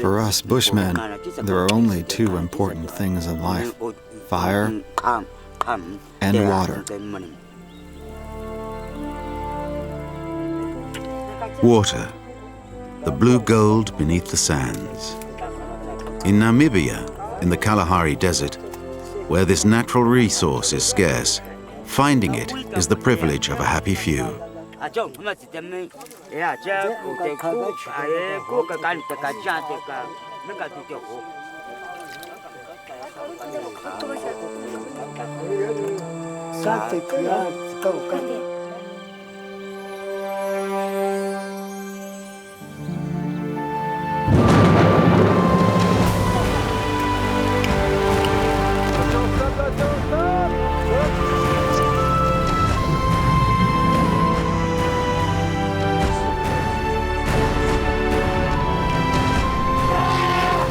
For us Bushmen, there are only two important things in life: fire and water. Water, the blue gold beneath the sands. In Namibia, in the Kalahari Desert, where this natural resource is scarce, finding it is the privilege of a happy few.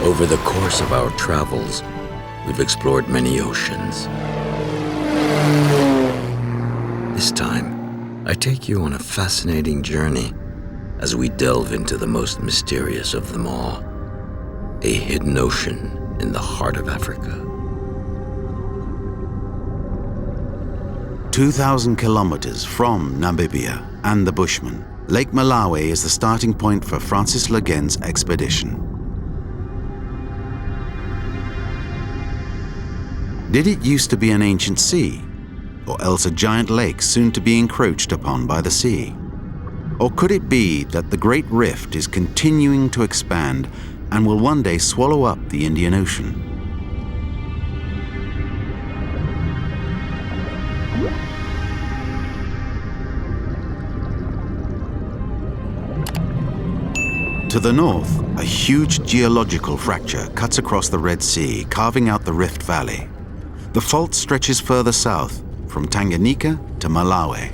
Over the course of our travels, we've explored many oceans. This time, I take you on a fascinating journey as we delve into the most mysterious of them all, a hidden ocean in the heart of Africa. 2,000 kilometers from Namibia and the Bushmen, Lake Malawi is the starting point for Francis Le Guen's expedition. Did it used to be an ancient sea, or else a giant lake soon to be encroached upon by the sea? Or could it be that the Great Rift is continuing to expand and will one day swallow up the Indian Ocean? To the north, a huge geological fracture cuts across the Red Sea, carving out the Rift Valley. The fault stretches further south, from Tanganyika to Malawi.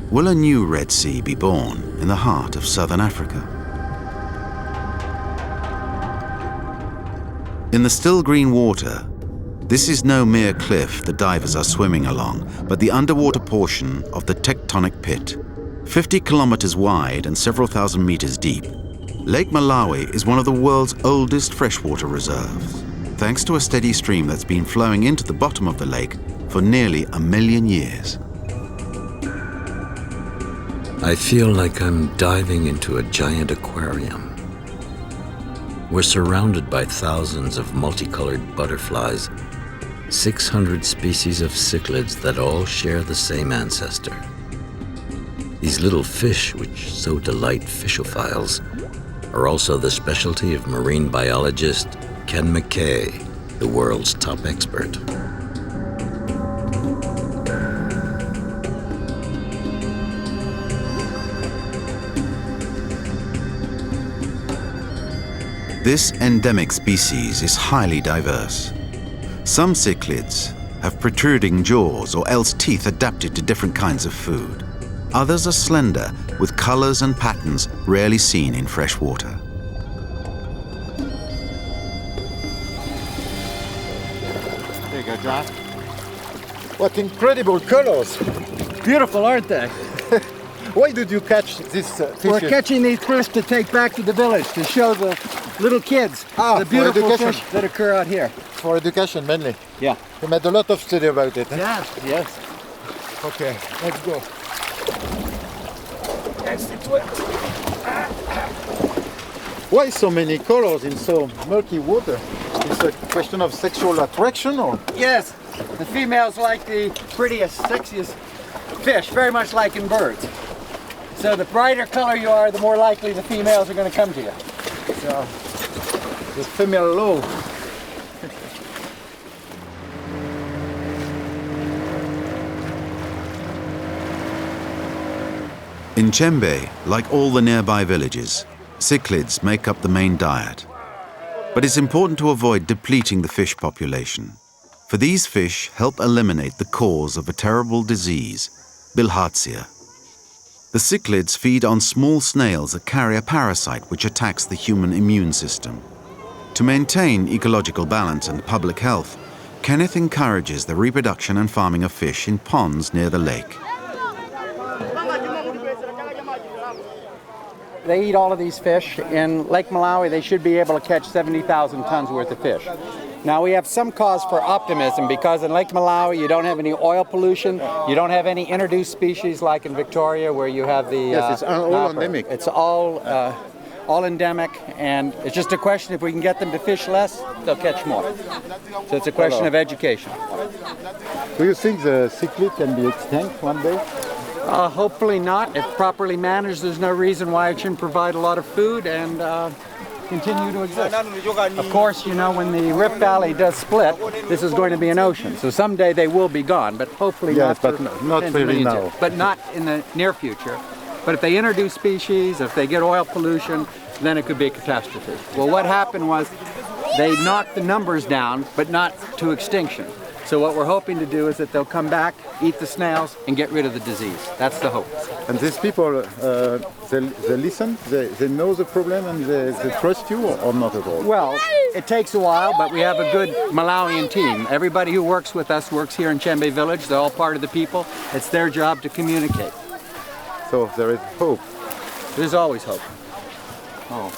Will a new Red Sea be born in the heart of southern Africa? In the still green water, this is no mere cliff the divers are swimming along, but the underwater portion of the tectonic pit. 50 kilometers wide and several thousand meters deep, Lake Malawi is one of the world's oldest freshwater reserves, thanks to a steady stream that's been flowing into the bottom of the lake for nearly 1 million years. I feel like I'm diving into a giant aquarium. We're surrounded by thousands of multicolored butterflies, 600 species of cichlids that all share the same ancestor. These little fish, which so delight fishophiles, are also the specialty of marine biologist Ken McKay, the world's top expert. This endemic species is highly diverse. Some cichlids have protruding jaws or else teeth adapted to different kinds of food. Others are slender, with colors and patterns rarely seen in fresh water. There you go, John. What incredible colors! Beautiful, aren't they? Why did you catch this fish? We're catching these fish to take back to the village to show the little kids the beautiful fish that occur out here. For education mainly? Yeah. You made a lot of study about it, eh? Yes, yes. Okay, let's go. Why so many colors in so murky water? Is it a question of sexual attraction or? Yes, the females like the prettiest, sexiest fish, very much like in birds. So the brighter color you are, the more likely the females are going to come to you. So, the female low. In Chembe, like all the nearby villages, cichlids make up the main diet. But it's important to avoid depleting the fish population. For these fish help eliminate the cause of a terrible disease, bilharzia. The cichlids feed on small snails that carry a parasite which attacks the human immune system. To maintain ecological balance and public health, Kenneth encourages the reproduction and farming of fish in ponds near the lake. They eat all of these fish. In Lake Malawi, they should be able to catch 70,000 tons worth of fish. Now, we have some cause for optimism because in Lake Malawi, you don't have any oil pollution. You don't have any introduced species like in Victoria where you have the... Yes, it's all endemic. It's all endemic, and it's just a question if we can get them to fish less, they'll catch more. So it's a question of education. Do you think the cichlid can be extinct one day? Hopefully not. If properly managed, there's no reason why it shouldn't provide a lot of food and continue to exist. Of course, you know, when the Rift Valley does split, this is going to be an ocean. So someday they will be gone, but hopefully yes, not. But not really now. But not in the near future. But if they introduce species, if they get oil pollution, then it could be a catastrophe. Well, what happened was they knocked the numbers down, but not to extinction. So what we're hoping to do is that they'll come back, eat the snails, and get rid of the disease. That's the hope. And these people, they listen, they know the problem, and they trust you, or not at all? Well, it takes a while, but we have a good Malawian team. Everybody who works with us works here in Chembe village. They're all part of the people. It's their job to communicate. So there is hope. There's always hope. Oh.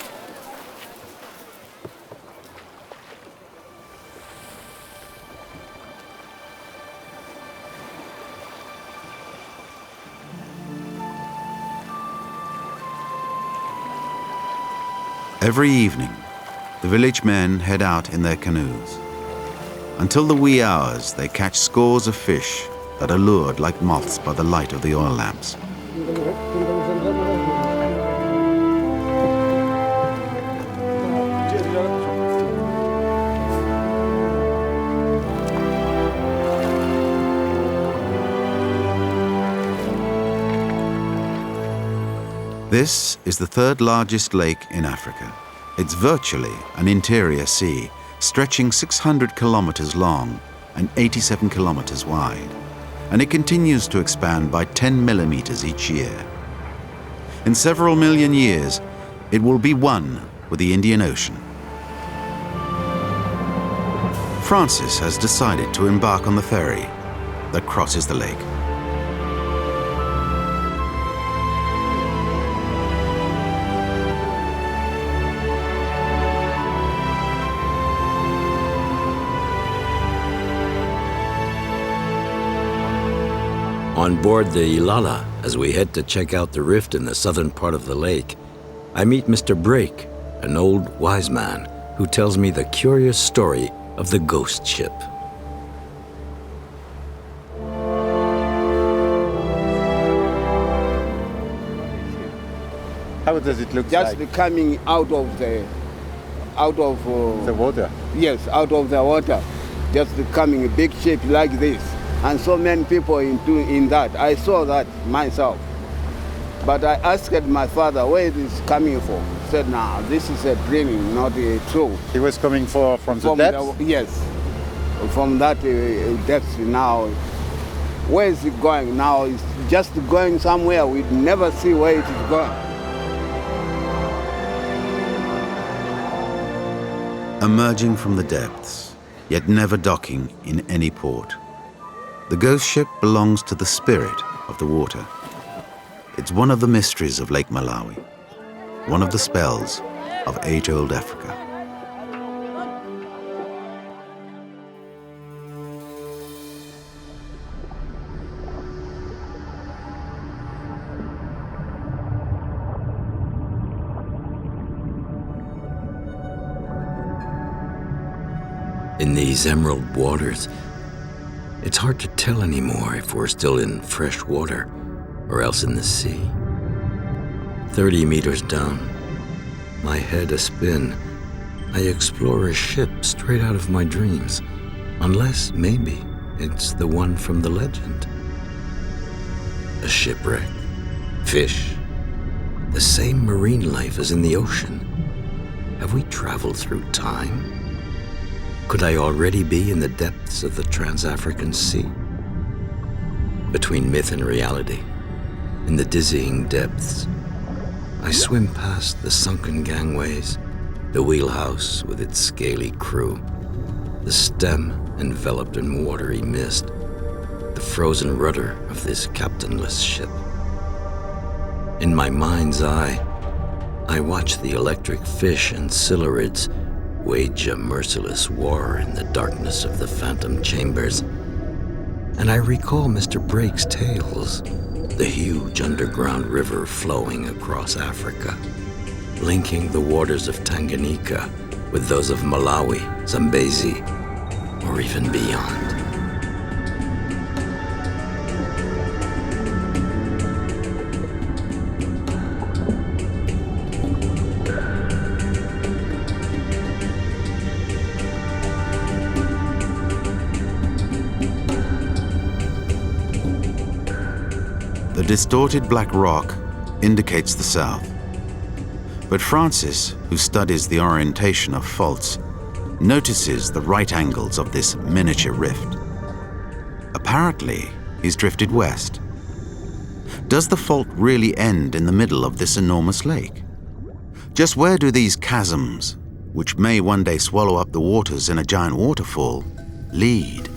Every evening, the village men head out in their canoes. Until the wee hours, they catch scores of fish that are lured like moths by the light of the oil lamps. This is the third largest lake in Africa. It's virtually an interior sea, stretching 600 kilometers long and 87 kilometers wide. And it continues to expand by 10 millimeters each year. In several million years, it will be one with the Indian Ocean. Francis has decided to embark on the ferry that crosses the lake. On board the Ilala, as we head to check out the rift in the southern part of the lake, I meet Mr. Brake, an old wise man who tells me the curious story of the ghost ship. How does it look Just like? coming out of the water? Yes, out of the water. Just coming a big ship like this. And so many people in that. I saw that myself. But I asked my father, where is this coming from? He said, nah, this is a dreaming, not true. It was coming from the depths? Yes, from that depth now. Where is it going now? It's just going somewhere. We never see where it is going. Emerging from the depths, yet never docking in any port. The ghost ship belongs to the spirit of the water. It's one of the mysteries of Lake Malawi, one of the spells of age-old Africa. In these emerald waters, it's hard to tell anymore if we're still in fresh water or else in the sea. 30 meters down, my head a spin, I explore a ship straight out of my dreams, unless maybe it's the one from the legend. A shipwreck, fish, the same marine life as in the ocean. Have we traveled through time? Could I already be in the depths of the Trans-African Sea? Between myth and reality, in the dizzying depths, I swim past the sunken gangways, the wheelhouse with its scaly crew, the stem enveloped in watery mist, the frozen rudder of this captainless ship. In my mind's eye, I watch the electric fish and silurids wage a merciless war in the darkness of the phantom chambers. And I recall Mr. Brake's tales, the huge underground river flowing across Africa, linking the waters of Tanganyika with those of Malawi, Zambezi, or even beyond. The distorted black rock indicates the south. But Francis, who studies the orientation of faults, notices the right angles of this miniature rift. Apparently, he's drifted west. Does the fault really end in the middle of this enormous lake? Just where do these chasms, which may one day swallow up the waters in a giant waterfall, lead?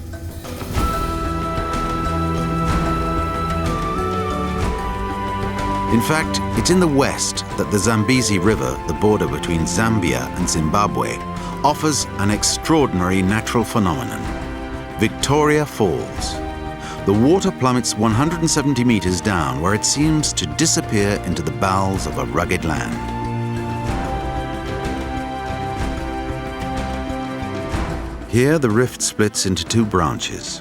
In fact, it's in the west that the Zambezi River, the border between Zambia and Zimbabwe, offers an extraordinary natural phenomenon: Victoria Falls. The water plummets 170 meters down, where it seems to disappear into the bowels of a rugged land. Here, the rift splits into two branches,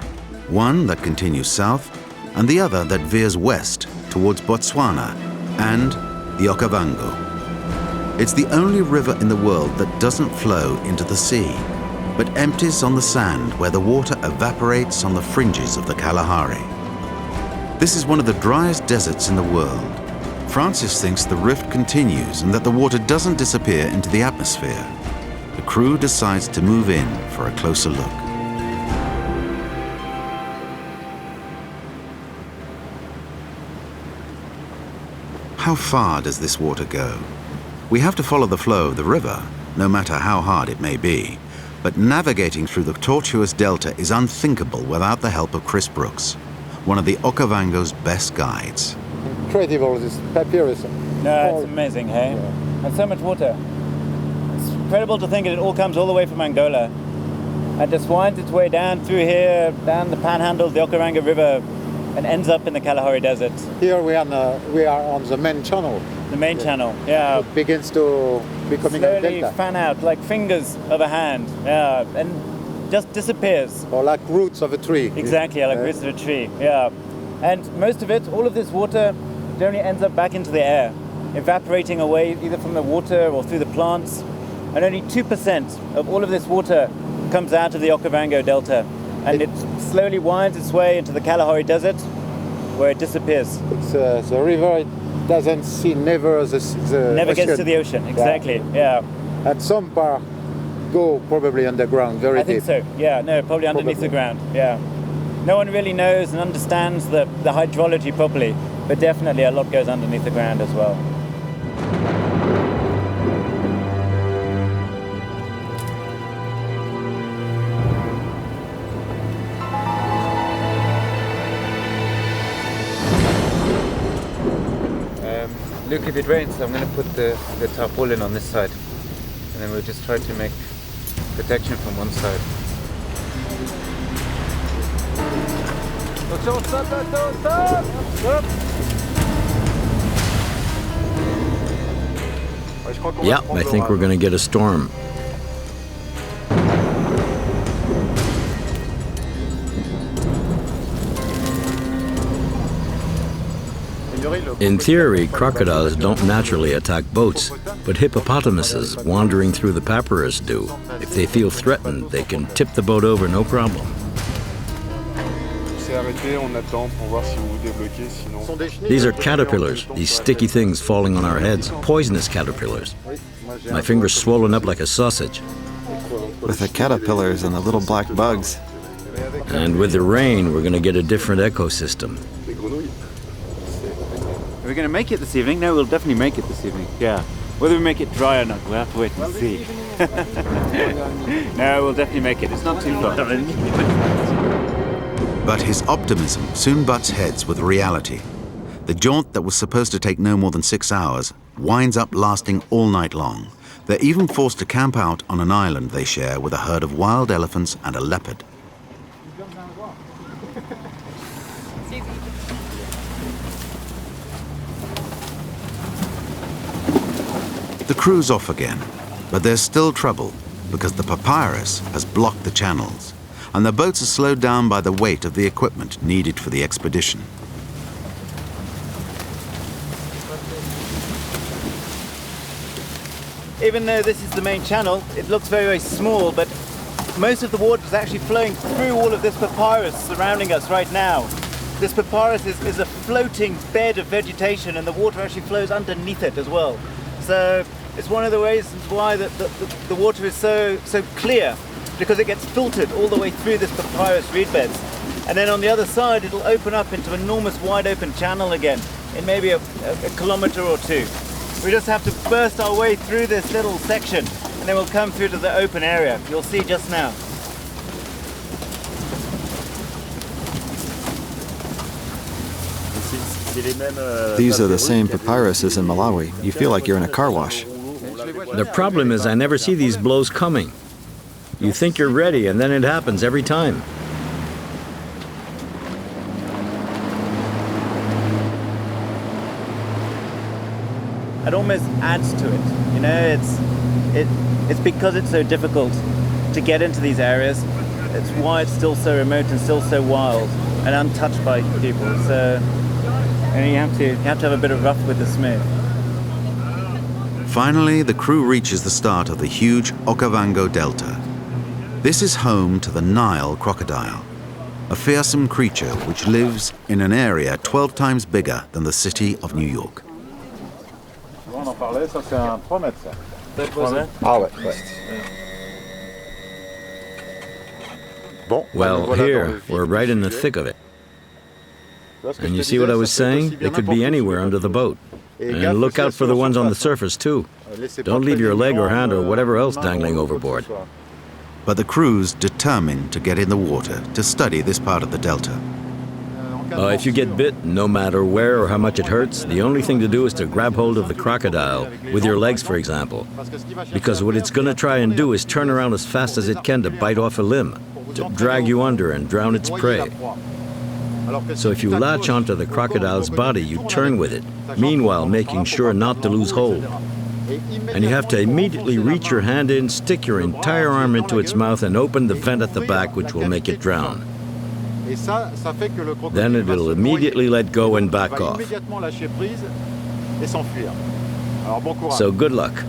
one that continues south and the other that veers west towards Botswana and the Okavango. It's the only river in the world that doesn't flow into the sea, but empties on the sand where the water evaporates on the fringes of the Kalahari. This is one of the driest deserts in the world. Francis thinks the rift continues and that the water doesn't disappear into the atmosphere. The crew decides to move in for a closer look. How far does this water go? We have to follow the flow of the river, no matter how hard it may be. But navigating through the tortuous delta is unthinkable without the help of Chris Brooks, one of the Okavango's best guides. Incredible, this papyrus. No, it's amazing, hey? Yeah. And so much water. It's incredible to think that it all comes all the way from Angola and just winds its way down through here, down the panhandle of the Okavango River, and ends up in the Kalahari Desert. Here we are on the main channel. The main channel, yeah. It begins to becoming a slowly delta. fan out like fingers of a hand, yeah, and just disappears. Or like roots of a tree. Exactly, like roots of a tree, yeah. And most of it, all of this water, generally ends up back into the air, evaporating away either from the water or through the plants. And only 2% of all of this water comes out of the Okavango Delta. And it slowly winds its way into the Kalahari Desert, where it disappears. It's the river, it doesn't see never the never ocean. gets to the ocean, exactly, yeah. And some part go probably underground, very deep. I think so, yeah, no, probably underneath the ground, yeah. No one really knows and understands the hydrology properly, but definitely a lot goes underneath the ground as well. Look, if it rains, I'm going to put the tarpaulin on this side, and then we'll just try to make protection from one side. Yeah, I think we're going to get a storm. In theory, crocodiles don't naturally attack boats, but hippopotamuses wandering through the papyrus do. If they feel threatened, they can tip the boat over, no problem. These are caterpillars, these sticky things falling on our heads, poisonous caterpillars. My finger's swollen up like a sausage. with the caterpillars and the little black bugs. And with the rain, we're going to get a different ecosystem. Are we going to make it this evening? No, we'll definitely make it this evening. Yeah. Whether we make it dry or not, we'll have to wait and see. No, we'll definitely make it. It's not too far. But his optimism soon butts heads with reality. The jaunt that was supposed to take no more than 6 hours winds up lasting all night long. They're even forced to camp out on an island they share with a herd of wild elephants and a leopard. The crew's off again, but there's still trouble because the papyrus has blocked the channels and the boats are slowed down by the weight of the equipment needed for the expedition. Even though this is the main channel, it looks very, very small, but most of the water is actually flowing through all of this papyrus surrounding us right now. This papyrus is a floating bed of vegetation, and the water actually flows underneath it as well. So it's one of the reasons why the water is so clear, because it gets filtered all the way through this papyrus reed beds. And then on the other side, it'll open up into an enormous wide open channel again, in maybe a kilometer or two. We just have to burst our way through this little section, and then we'll come through to the open area. You'll see just now. These are the same papyrus as in Malawi. You feel like you're in a car wash. The problem is I never see these blows coming. You think you're ready, and then it happens every time. It almost adds to it. You know, it's because it's so difficult to get into these areas. It's why it's still so remote and still so wild and untouched by people. So, and you have to have a bit of rough with the smooth. Finally, the crew reaches the start of the huge Okavango Delta. This is home to the Nile crocodile, a fearsome creature which lives in an area 12 times bigger than the city of New York. Well, here, we're right in the thick of it. And you see what I was saying? They could be anywhere under the boat. And look out for the ones on the surface, too. Don't leave your leg or hand or whatever else dangling overboard. But the crew's determined to get in the water to study this part of the delta. If you get bit, no matter where or how much it hurts, the only thing to do is to grab hold of the crocodile, with your legs, for example. Because what it's going to try and do is turn around as fast as it can to bite off a limb, to drag you under and drown its prey. So if you latch onto the crocodile's body, you turn with it, meanwhile making sure not to lose hold. And you have to immediately reach your hand in, stick your entire arm into its mouth and open the vent at the back, which will make it drown. Then it will immediately let go and back off. So good luck.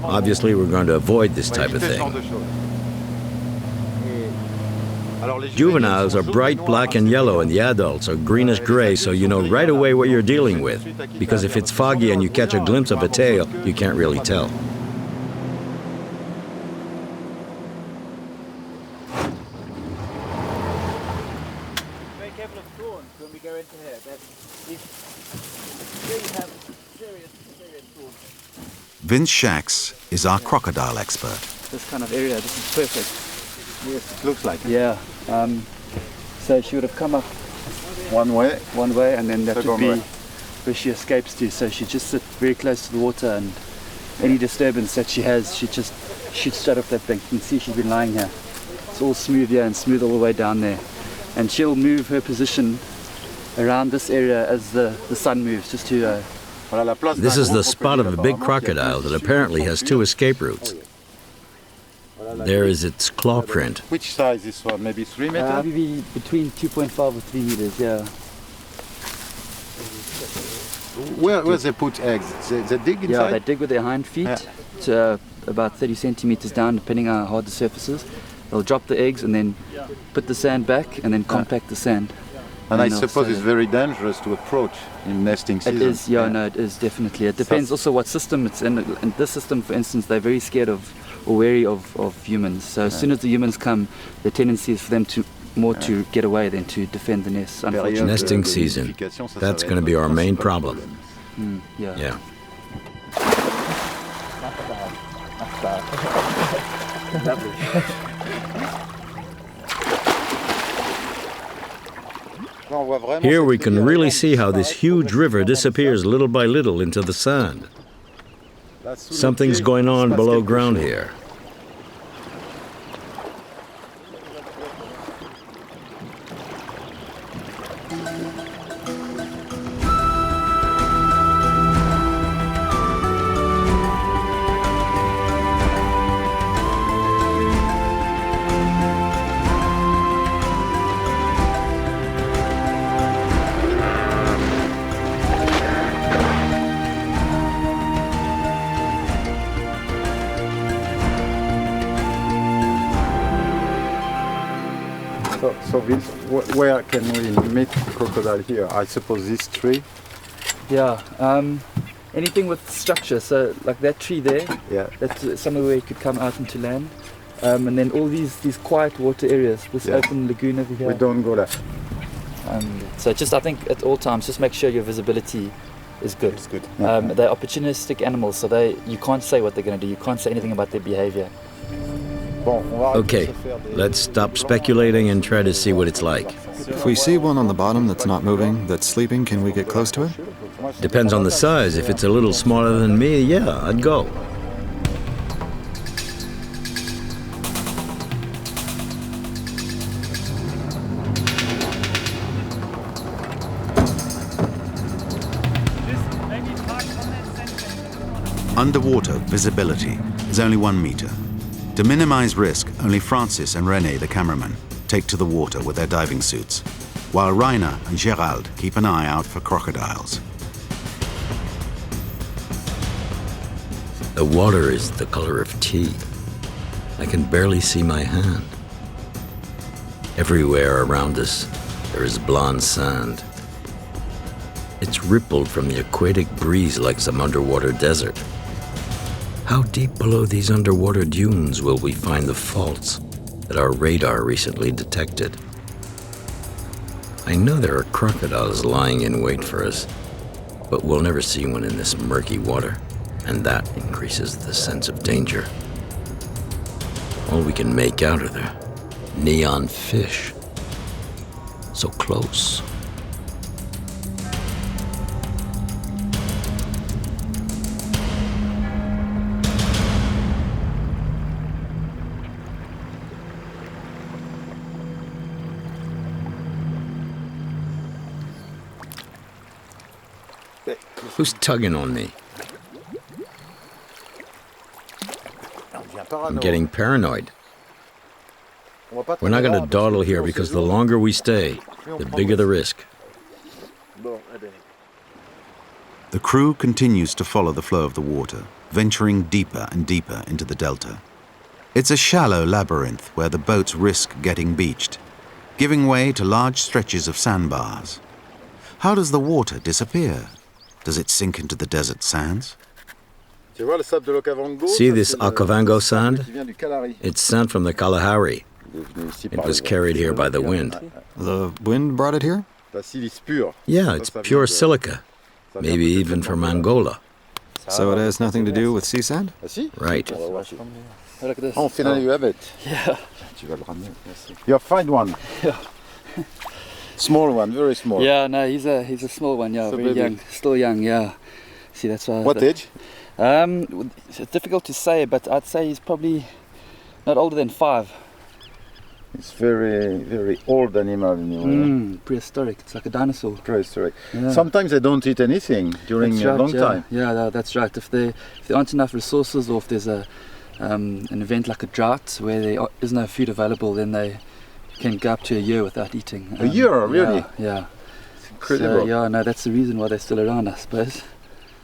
Obviously, we're going to avoid this type of thing. Juveniles are bright black and yellow, and the adults are greenish gray, so you know right away what you're dealing with. Because if it's foggy and you catch a glimpse of a tail, you can't really tell. Very careful of thorns when we go into here. These really have serious thorns. Vince Shacks is our crocodile expert. This kind of area, this is perfect. Yes, it looks like it. Yeah. So she would have come up One way, and then that would be where she escapes to. So she just sit very close to the water, and any disturbance that she has, she just shoots straight off that bank. You can see she's been lying here. It's all smooth here and smooth all the way down there. And she'll move her position around this area as the sun moves, just to... This is the spot of a big crocodile that apparently has 2 escape routes. There is its claw print. Which size is this one? Maybe 3 meters? Maybe between 2.5 or 3 meters, yeah. Where they put eggs? They dig inside? Yeah, they dig with their hind feet to about 30 centimeters down, depending on how hard the surface is. They'll drop the eggs and then put the sand back and then compact the sand. And I suppose it's very dangerous to approach in nesting season. It is, no, it is definitely. It depends also what system it's in. In this system, for instance, they're very scared of or wary of humans. So as soon as the humans come, the tendency is for them to get away than to defend the nest. Unfortunately. Nesting season. That's going to be our main problem. Yeah. Here we can really see how this huge river disappears little by little into the sand. Something's going on below ground here. So where can we meet crocodile here? I suppose this tree? Yeah, anything with structure, so like that tree there, that's somewhere where you could come out into land. And then all these quiet water areas, this open lagoon over here. We don't go there. So just, I think at all times, just make sure your visibility is good. It's good. They're opportunistic animals, so you can't say what they're going to do. You can't say anything about their behavior. Okay, let's stop speculating and try to see what it's like. If we see one on the bottom that's not moving, that's sleeping, can we get close to it? Depends on the size. If it's a little smaller than me, yeah, I'd go. Underwater visibility is only 1 meter. To minimize risk, only Francis and René, the cameraman, take to the water with their diving suits, while Rainer and Gerald keep an eye out for crocodiles. The water is the color of tea. I can barely see my hand. Everywhere around us, there is blonde sand. It's rippled from the aquatic breeze like some underwater desert. How deep below these underwater dunes will we find the faults that our radar recently detected? I know there are crocodiles lying in wait for us, but we'll never see one in this murky water, and that increases the sense of danger. All we can make out are the neon fish. So close. Who's tugging on me? I'm getting paranoid. We're not going to dawdle here because the longer we stay, the bigger the risk. The crew continues to follow the flow of the water, venturing deeper and deeper into the delta. It's a shallow labyrinth where the boats risk getting beached, giving way to large stretches of sandbars. How does the water disappear? Does it sink into the desert sands? See this Okavango sand? It's sand from the Kalahari. It was carried here by the wind. The wind brought it here? Yeah, it's pure silica. Maybe even from Angola. So it has nothing to do with sea sand? Right. Look at this. Oh, finally you have it. Yeah. You find one. Yeah. Small one, very small. Yeah, no, he's a small one. Yeah, So very baby. young, still young. Yeah. See, that's why. What age? It's difficult to say, but I'd say he's probably not older than 5. It's very, very old animal anyway. Prehistoric. It's like a dinosaur. Prehistoric. Yeah. Sometimes they don't eat anything during That's a right, long yeah. time. Yeah, that's right. If there aren't enough resources, or if there's an event like a drought where there is no food available, then they can go up to a year without eating. A year, really? Yeah. It's incredible. So, yeah, no, that's the reason why they're still around, I suppose.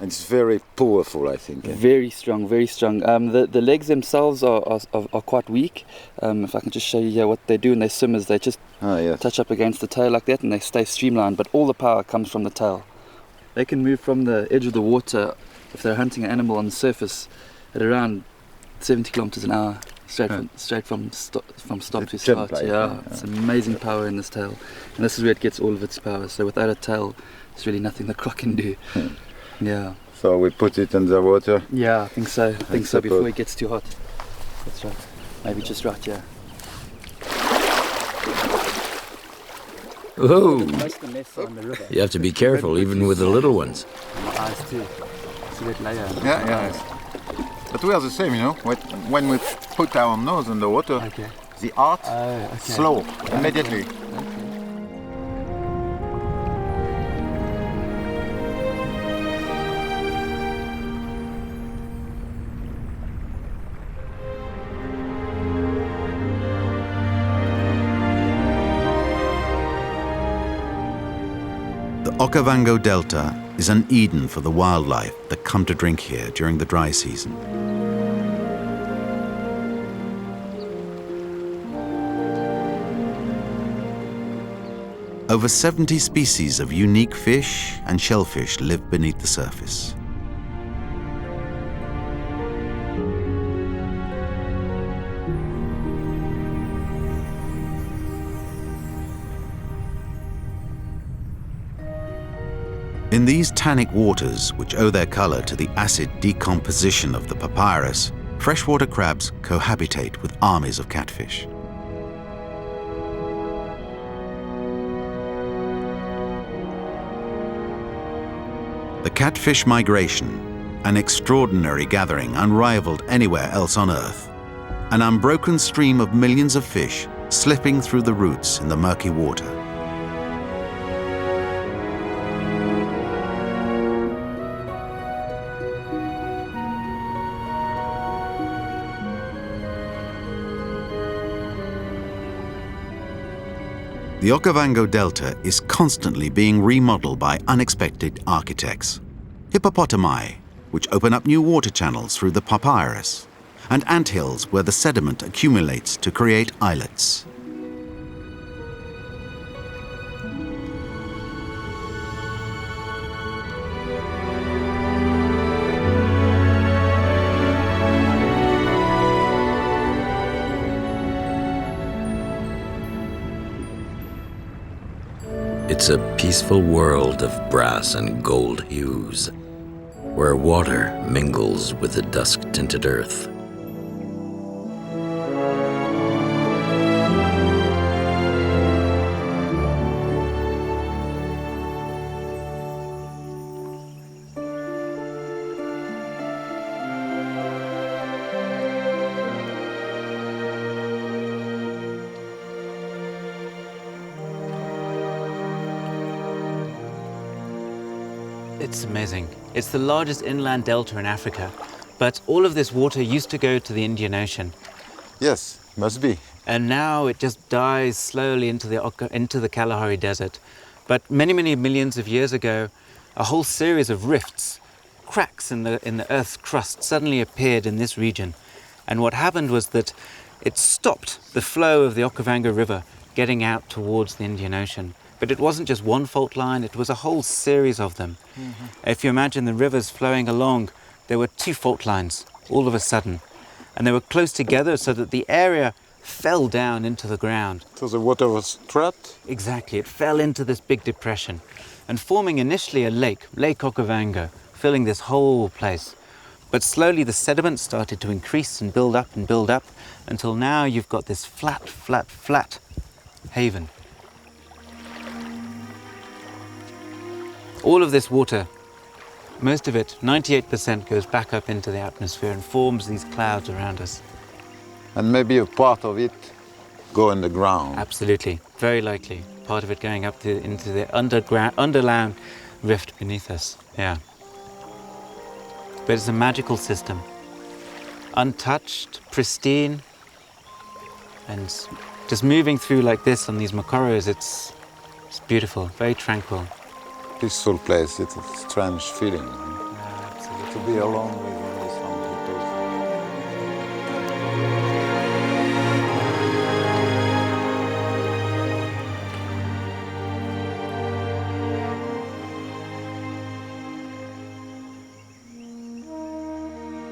And it's very powerful, I think. Very strong, very strong. The legs themselves are quite weak. If I can just show you here what they do when they swim is they just touch up against the tail like that and they stay streamlined, but all the power comes from the tail. They can move from the edge of the water if they're hunting an animal on the surface at around 70 kilometers an hour, straight from stop to start. It's amazing power in this tail, and this is where it gets all of its power. So without a tail, there's really nothing the clock can do. Yeah. So we put it in the water? Yeah, I think so. I think so before it gets too hot. That's right. Maybe just right here. Whoa! Most of the nests are on the river. You have to be careful, even with the little ones. My eyes too. See that layer? Yeah. But we are the same, you know. When we put our nose in the water, the art slow immediately. The Okavango Delta is an Eden for the wildlife that come to drink here during the dry season. Over 70 species of unique fish and shellfish live beneath the surface. In these tannic waters, which owe their color to the acid decomposition of the papyrus, freshwater crabs cohabitate with armies of catfish. The catfish migration, an extraordinary gathering unrivaled anywhere else on Earth, an unbroken stream of millions of fish slipping through the roots in the murky water. The Okavango Delta is constantly being remodeled by unexpected architects. Hippopotami, which open up new water channels through the papyrus, and anthills where the sediment accumulates to create islets. It's a peaceful world of brass and gold hues, where water mingles with the dusk-tinted earth. It's amazing. It's the largest inland delta in Africa, but all of this water used to go to the Indian Ocean. Yes, must be. And now it just dies slowly into the Kalahari Desert. But many, many millions of years ago, a whole series of rifts, cracks in the Earth's crust suddenly appeared in this region. And what happened was that it stopped the flow of the Okavango River getting out towards the Indian Ocean. But it wasn't just one fault line, it was a whole series of them. If you imagine the rivers flowing along, there were two fault lines all of a sudden. And they were close together so that the area fell down into the ground. So the water was trapped? Exactly, it fell into this big depression and forming initially a lake, Lake Okavango, filling this whole place. But slowly the sediment started to increase and build up until now you've got this flat haven. All of this water, most of it, 98%, goes back up into the atmosphere and forms these clouds around us. And maybe a part of it go in the ground. Absolutely, very likely. Part of it going up into the underground rift beneath us, yeah. But it's a magical system. Untouched, pristine, and just moving through like this on these makoros, it's beautiful, very tranquil. Peaceful place, it's a strange feeling. Yeah, absolutely. To be alone with only some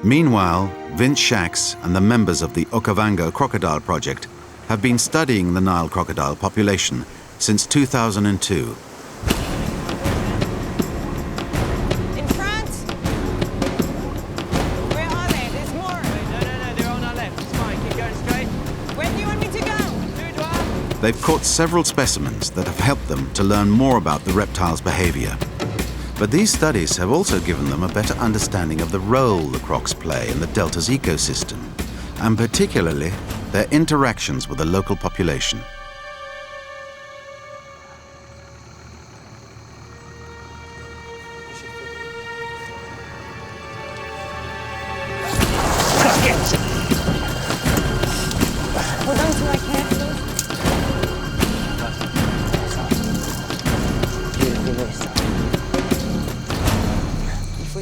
Meanwhile, Vince Shacks and the members of the Okavango Crocodile Project have been studying the Nile crocodile population since 2002. In front? Where are they? There's more. No, they're on our left. It's fine. Keep going straight. Where do you want me to go? They've caught several specimens that have helped them to learn more about the reptile's behavior. But these studies have also given them a better understanding of the role the crocs play in the delta's ecosystem, and particularly their interactions with the local population. Hold on to my camera.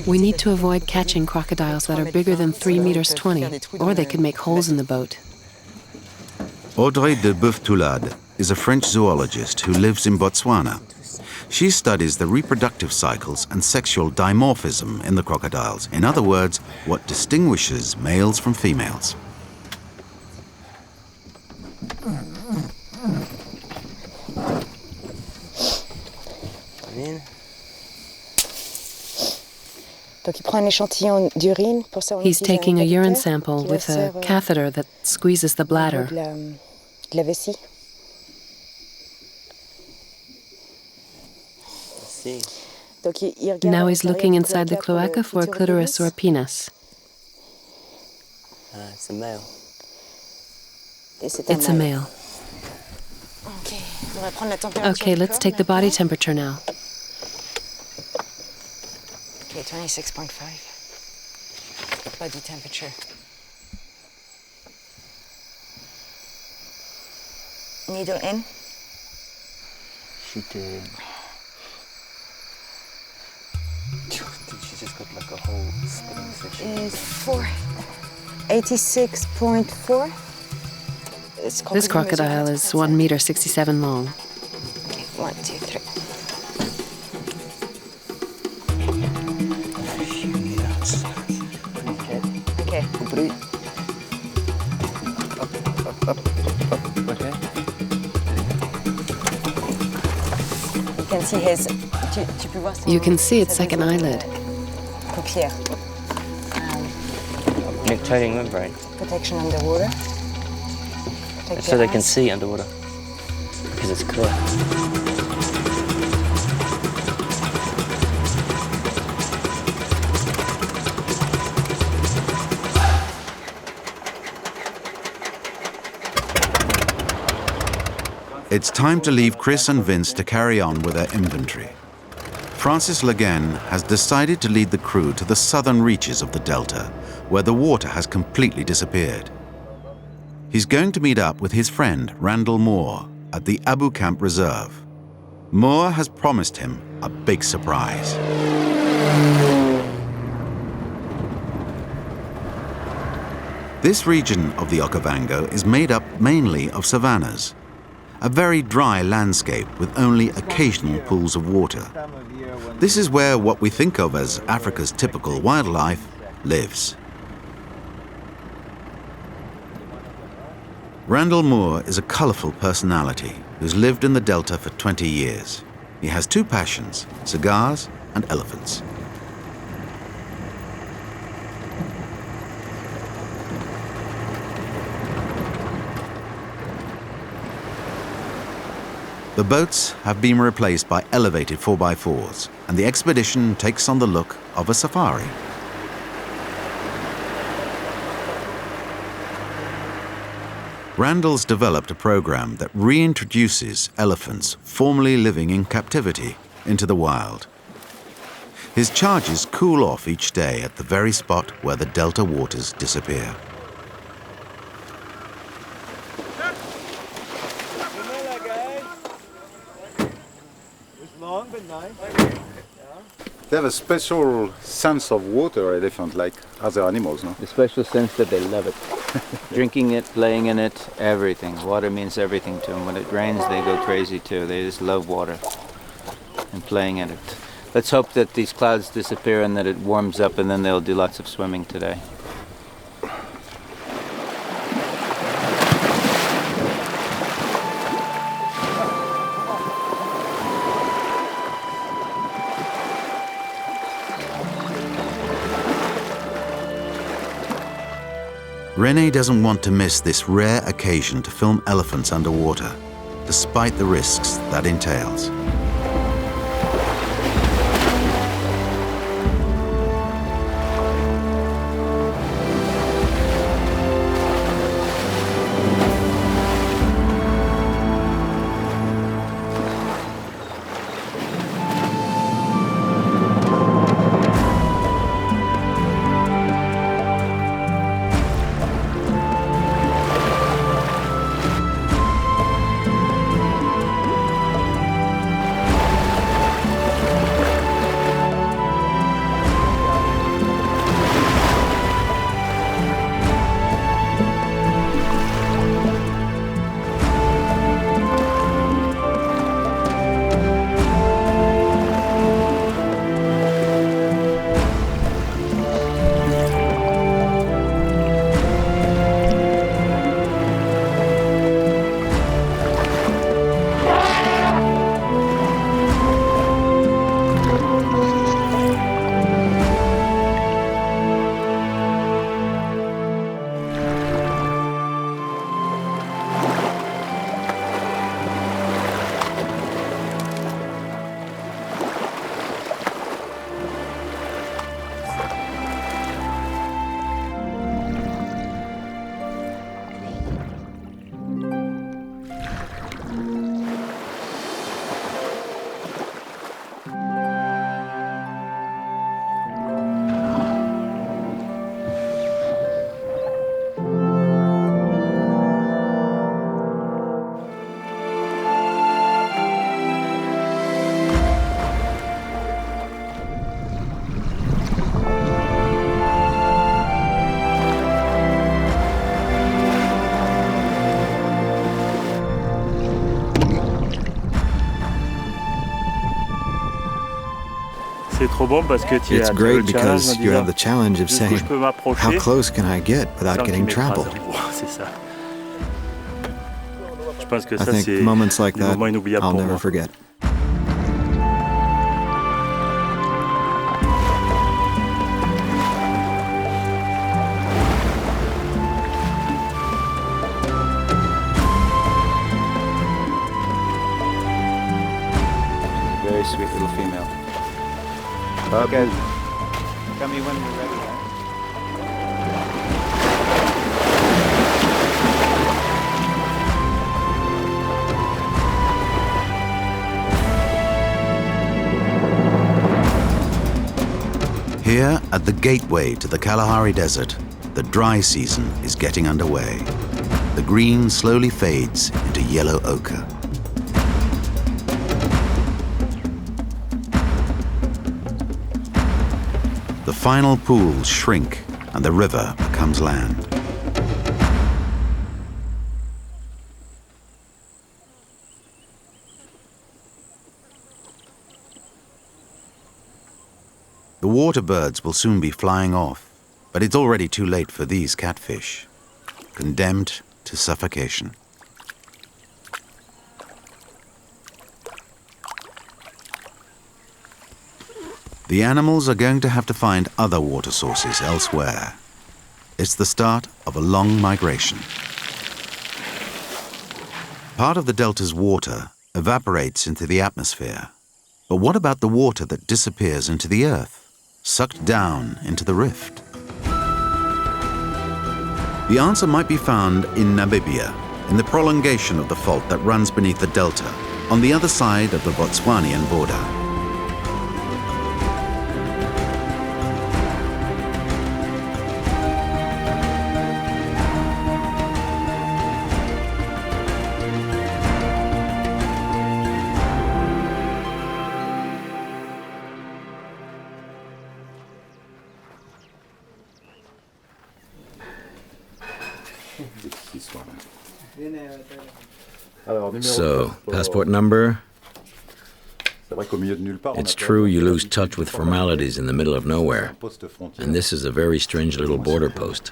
We need to avoid catching crocodiles that are bigger than 3 meters 20, or they could make holes in the boat. Audrey de Boeuf-Toulade is a French zoologist who lives in Botswana. She studies the reproductive cycles and sexual dimorphism in the crocodiles. In other words, what distinguishes males from females. He's taking a urine sample with a catheter that squeezes the bladder. Now he's looking inside the cloaca for a clitoris or a penis. It's a male. It's a male. Okay, let's take the body temperature now. Okay, 26.5. Body temperature. Needle in. She did. She just got like a whole spinning section. Is 86.4. This crocodile is 1 meter 67 long. Okay, 1, 2, 3. Okay. Okay. You can see his. You can see its second eyelid. Paupière. Nictitating membrane. Protection underwater. So they can see underwater because it's clear. It's time to leave Chris and Vince to carry on with their inventory. Francis Leguen has decided to lead the crew to the southern reaches of the delta, where the water has completely disappeared. He's going to meet up with his friend Randall Moore at the Abu Camp Reserve. Moore has promised him a big surprise. This region of the Okavango is made up mainly of savannas, a very dry landscape with only occasional pools of water. This is where what we think of as Africa's typical wildlife lives. Randall Moore is a colourful personality who's lived in the Delta for 20 years. He has two passions, cigars and elephants. The boats have been replaced by elevated 4x4s, and the expedition takes on the look of a safari. Randall's developed a program that reintroduces elephants formerly living in captivity into the wild. His charges cool off each day at the very spot where the delta waters disappear. They have a special sense of water, elephant, like other animals, no? The special sense that they love it. Drinking it, playing in it, everything. Water means everything to them. When it rains, they go crazy too. They just love water and playing in it. Let's hope that these clouds disappear and that it warms up, and then they'll do lots of swimming today. René doesn't want to miss this rare occasion to film elephants underwater, despite the risks that entails. It's great because you have the challenge of saying, how close can I get without getting trampled? I think moments like that I'll never forget. Very sweet little female. Okay. Tell me when you're ready. Here, at the gateway to the Kalahari Desert, the dry season is getting underway. The green slowly fades into yellow ochre. The final pools shrink and the river becomes land. The water birds will soon be flying off, but it's already too late for these catfish, condemned to suffocation. The animals are going to have to find other water sources elsewhere. It's the start of a long migration. Part of the delta's water evaporates into the atmosphere. But what about the water that disappears into the earth, sucked down into the rift? The answer might be found in Namibia, in the prolongation of the fault that runs beneath the delta, on the other side of the Botswanian border. So, passport number? It's true you lose touch with formalities in the middle of nowhere. And this is a very strange little border post.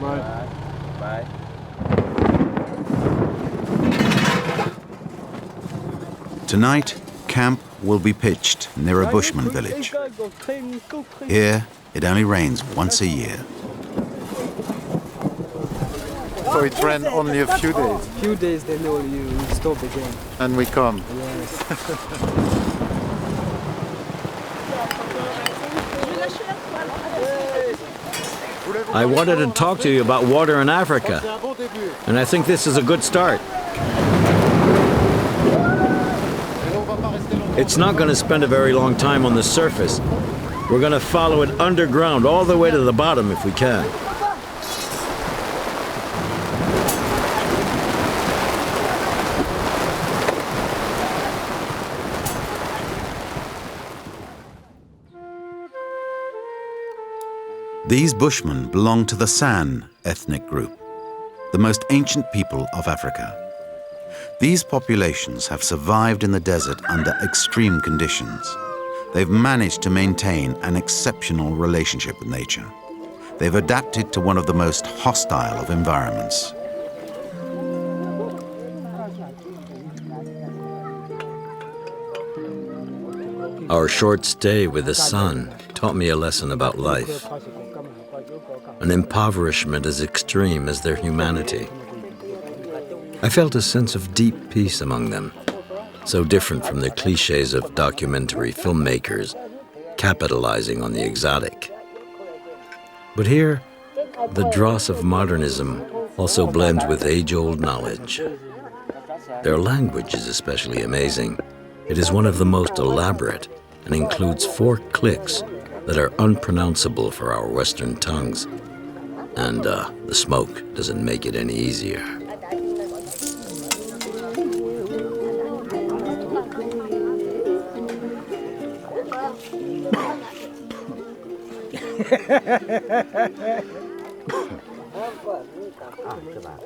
Bye. Tonight, camp will be pitched near a bushman village. Here, it only rains once a year. So it ran only a few days. Few days, then you stop again. And we come. Yes. I wanted to talk to you about water in Africa, and I think this is a good start. It's not going to spend a very long time on the surface. We're going to follow it underground all the way to the bottom if we can. These Bushmen belong to the San ethnic group, the most ancient people of Africa. These populations have survived in the desert under extreme conditions. They've managed to maintain an exceptional relationship with nature. They've adapted to one of the most hostile of environments. Our short stay with the sun taught me a lesson about life. An impoverishment as extreme as their humanity. I felt a sense of deep peace among them, so different from the cliches of documentary filmmakers capitalizing on the exotic. But here, the dross of modernism also blends with age-old knowledge. Their language is especially amazing. It is one of the most elaborate and includes 4 clicks that are unpronounceable for our Western tongues. And the smoke doesn't make it any easier.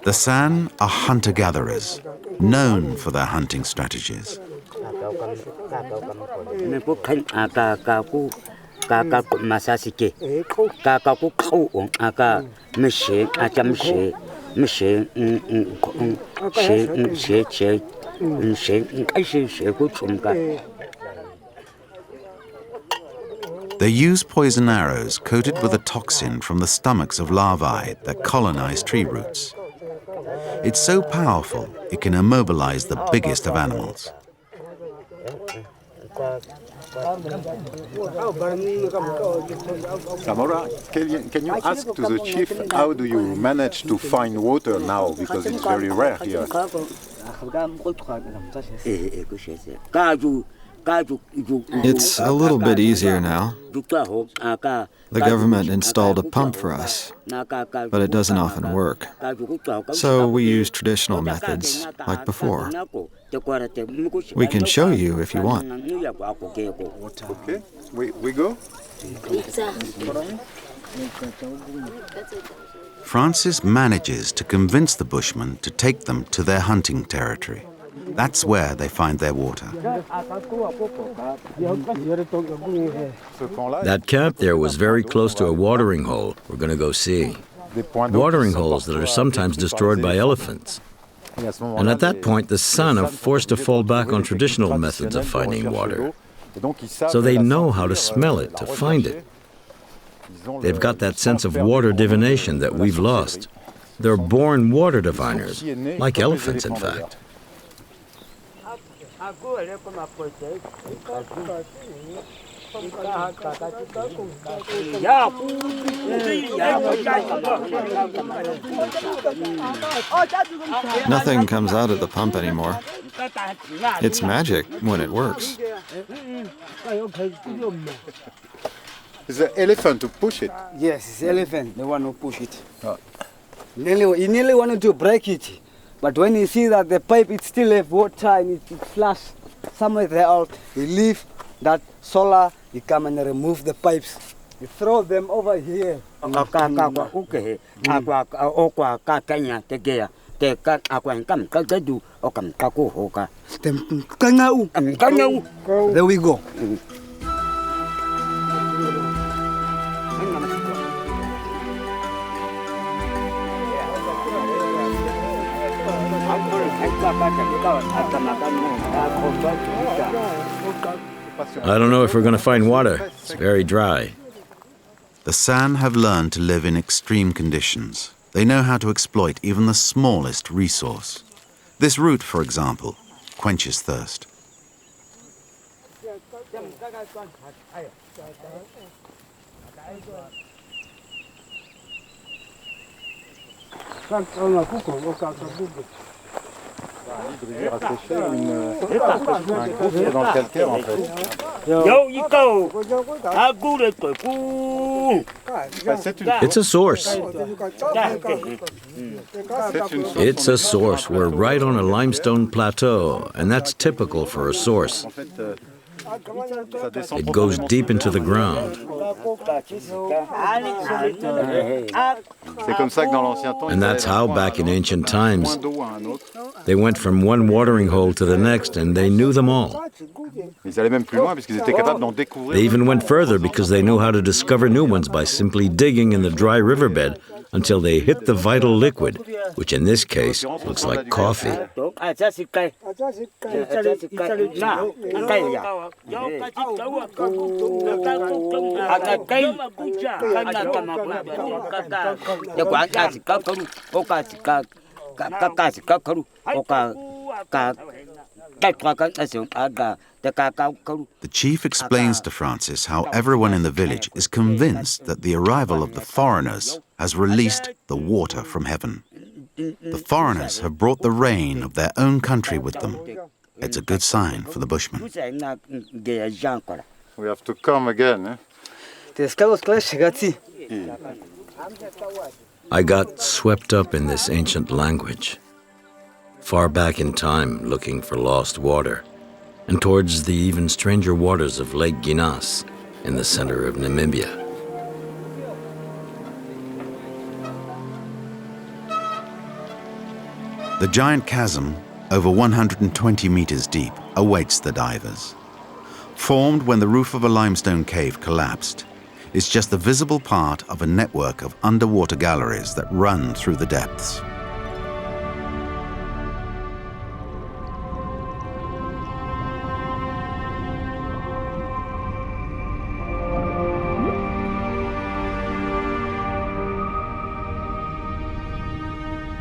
The San are hunter-gatherers, known for their hunting strategies. They use poison arrows coated with a toxin from the stomachs of larvae that colonize tree roots. It's so powerful, it can immobilize the biggest of animals. Samora, can you ask to the chief, how do you manage to find water now? Because it's very rare here. It's a little bit easier now. The government installed a pump for us, but it doesn't often work. So we use traditional methods, like before. We can show you if you want. Okay, we go? Francis manages to convince the Bushmen to take them to their hunting territory. That's where they find their water. That camp there was very close to a watering hole we're going to go see. Watering holes that are sometimes destroyed by elephants. And at that point, the San are forced to fall back on traditional methods of finding water. So they know how to smell it, to find it. They've got that sense of water divination that we've lost. They're born water diviners, like elephants, in fact. Nothing comes out of the pump anymore. It's magic when it works. Is the elephant to push it? Yes, it's the elephant, the one who push it. He nearly wanted to break it. But when you see that the pipe it still have water and it flush somewhere there out, he leave that solar, he come and remove the pipes. He throw them over here. There we go. I don't know if we're going to find water. It's very dry. The San have learned to live in extreme conditions. They know how to exploit even the smallest resource. This root, for example, quenches thirst. It's a source. It's a source. We're right on a limestone plateau, and that's typical for a source. It goes deep into the ground. And that's how, back in ancient times, they went from one watering hole to the next, and they knew them all. They even went further because they knew how to discover new ones by simply digging in the dry riverbed until they hit the vital liquid, which in this case looks like coffee. The chief explains to Francis how everyone in the village is convinced that the arrival of the foreigners has released the water from heaven. The foreigners have brought the rain of their own country with them. It's a good sign for the Bushmen. We have to come again, I got swept up in this ancient language, far back in time looking for lost water, and towards the even stranger waters of Lake Guinness in the center of Namibia. The giant chasm, over 120 meters deep, awaits the divers. Formed when the roof of a limestone cave collapsed, it's just the visible part of a network of underwater galleries that run through the depths.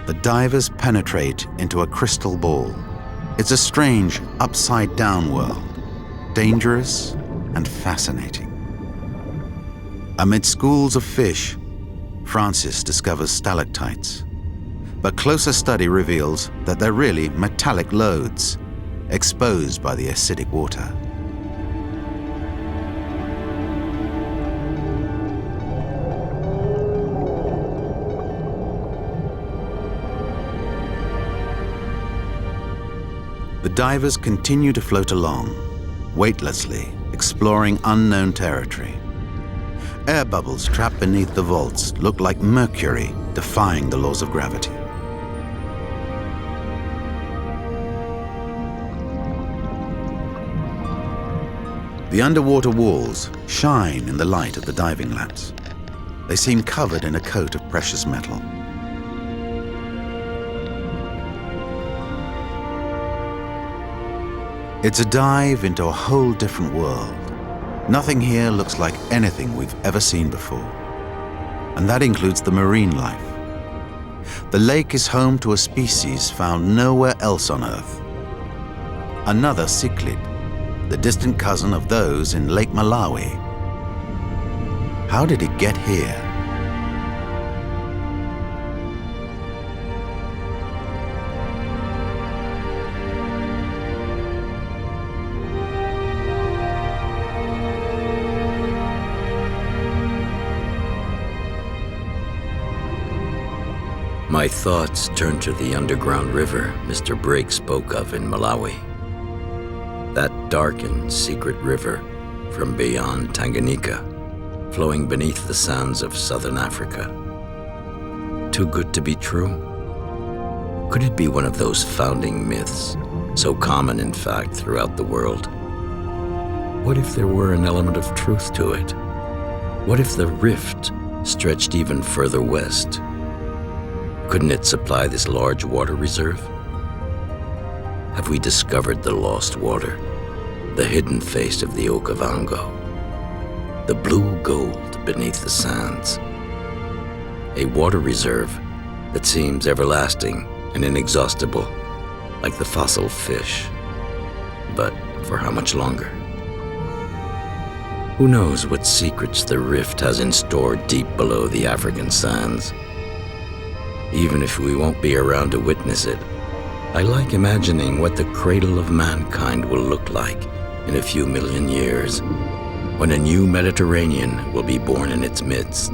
The divers penetrate into a crystal ball. It's a strange, upside-down world, dangerous and fascinating. Amid schools of fish, Francis discovers stalactites. But closer study reveals that they're really metallic lodes, exposed by the acidic water. The divers continue to float along, weightlessly, exploring unknown territory. Air bubbles trapped beneath the vaults look like mercury defying the laws of gravity. The underwater walls shine in the light of the diving lamps. They seem covered in a coat of precious metal. It's a dive into a whole different world. Nothing here looks like anything we've ever seen before. And that includes the marine life. The lake is home to a species found nowhere else on Earth. Another cichlid, the distant cousin of those in Lake Malawi. How did it get here? My thoughts turned to the underground river Mr. Brake spoke of in Malawi. That dark and secret river from beyond Tanganyika, flowing beneath the sands of southern Africa. Too good to be true? Could it be one of those founding myths, so common in fact throughout the world? What if there were an element of truth to it? What if the rift stretched even further west? Couldn't it supply this large water reserve? have we discovered the lost water, the hidden face of the Okavango, the blue gold beneath the sands, a water reserve that seems everlasting and inexhaustible, like the fossil fish. But for how much longer? Who knows what secrets the rift has in store deep below the African sands? Even if we won't be around to witness it, I like imagining what the cradle of mankind will look like in a few million years, when a new Mediterranean will be born in its midst.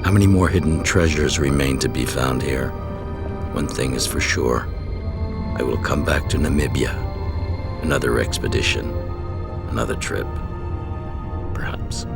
How many more hidden treasures remain to be found here? One thing is for sure, I will come back to Namibia. Another expedition, another trip, perhaps.